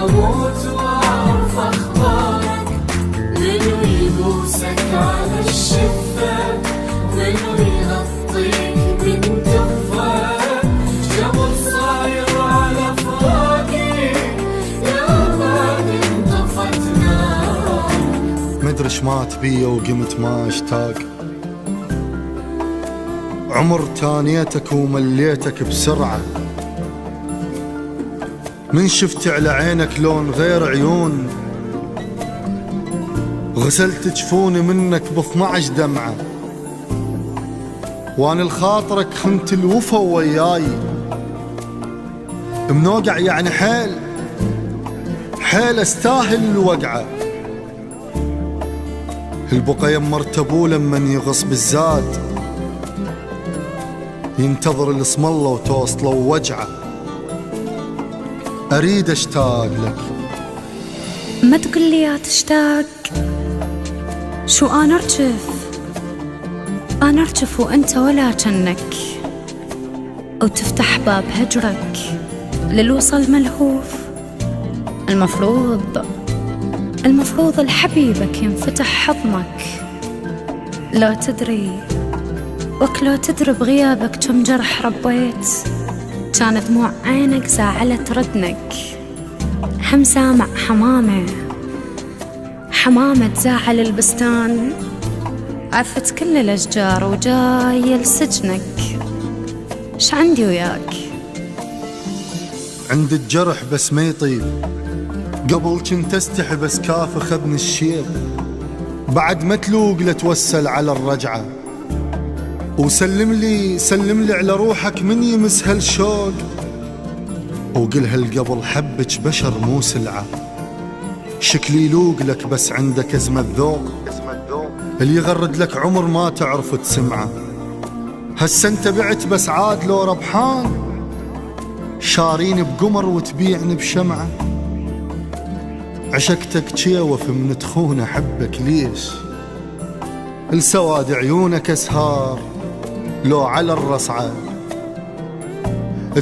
أموت وأعرف أخبارك، منو يبوسك على الشفة، منو يغطيك من دفك، جبل صاير على فراقي يا بعد انطفت نار. مدري شمات بيا وقمت ما اشتاق، عمر تانيتك ومليتك بسرعة، من شفت على عينك لون غير عيون، غسلت جفوني منك ب12 دمعة، وانا لخاطرك خنت الوفا وياي، منوقع يعني حيل استاهل الوقعة، البقى يمرت ابوه لمن يغص بالزاد، ينتظر الاسم الله وتوصله ووجعه، اريد اشتاق لك. ما تقول لي يا تشتاق، شو انا ارجف وانت ولا جنك، وتفتح باب هجرك للوصل ملهوف. المفروض الحبيبك ينفتح حضنك، لو تدري بغيابك كم جرح ربيت، كان دموع عينك زعلت ردنك. هم سامع حمامة تزاعل البستان، عفت كل الأشجار وجاي لسجنك. ش عندي وياك؟ عند الجرح بس ما يطيب، قبل كنت استحي بس كاف اخذني الشيب، بعد ما تلوق لتوسل على الرجعة، وسلم لي على روحك من يمس هالشوق، وقلها القبل حبك بشر مو سلعة، شكلي يلوق لك بس عندك ازمة ذوق، اللي يغرد لك عمر ما تعرف تسمعه. هسه انت بعت بس عاد لو ربحان، شارين بقمر وتبيعني بشمعة، عشقتك تشيوف من تخون احبك ليش، السواد عيونك اسهار لو على الرصعة،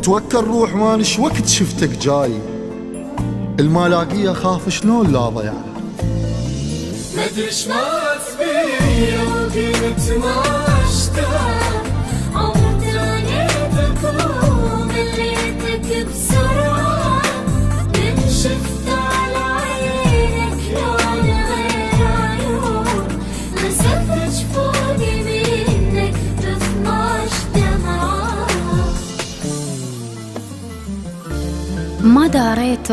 توكل روح مانش وقت شفتك جاي، المالاقية خاف شلون لا ضيع. مدري شمات بيا وقمت ما اشتاق، عمر تانيتك ومليتك بسرعة، من شفت على عينك لون غير عيون، غسلت جفوني منك ب12 دمعة. ما داريت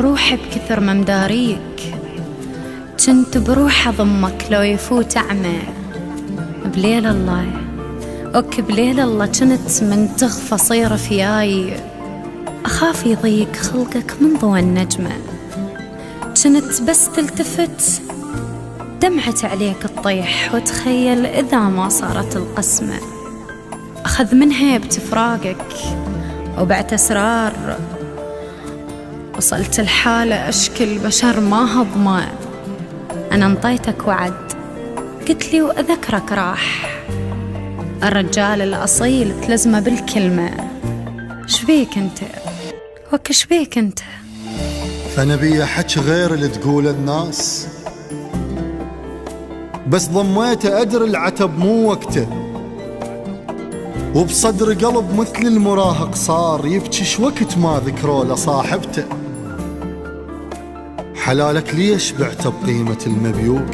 روحي بكثر ما مداريك، كنت بروح أضمك لو يفوت أعمى. بليل الله كنت من تغفى صير فياي، أخاف يضيق خلقك من ضوى النجمة، كنت بس تلتفت دمعت عليك تطيح، وتخيل إذا ما صارت القسمة، أخذ من هيبة فراقك وبعت أسرار، وصلت الحالة أشكي البشر ما هضمه. أنا انطيتك وعد قلت لي وأذكرك راح، الرجال الأصيل تلزمه بالكلمة. شبيك أنت؟ أنا بيا حكي غير اللي تقول الناس، بس ضميته أدري العتب مو وقته، وبصدر قلب مثل المراهق صار يبكي شوقت ما ذكروا لصاحبته. حلالك ليش بعته بقيمة المبيوق،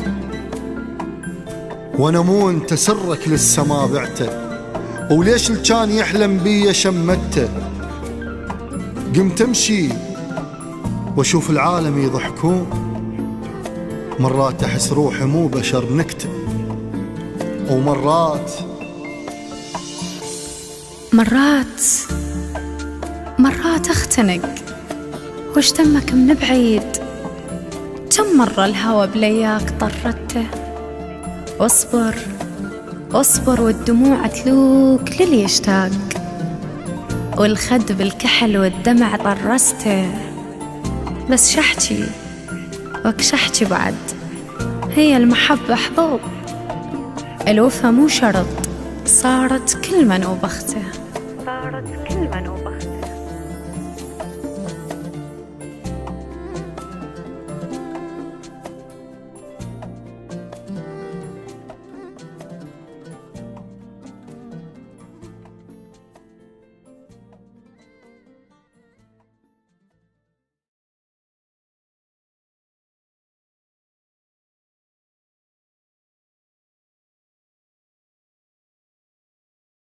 وانا مو انت سرك للسما بعته، وليش اللي كان يحلم بيا شمته. قمت امشي واشوف العالم يضحكون، مرات احس روحي مو بشر نكته، ومرات اختنق وش تمك من بعيد. كم مرة الهوى بلياك طردته، واصبر والدموع تلوك للي يشتاق، والخد بالكحل والدمع طرسته. بس شحكي بعد، هي المحبة حظوظ، الوفا مو شرط، صارت كل من وبخته.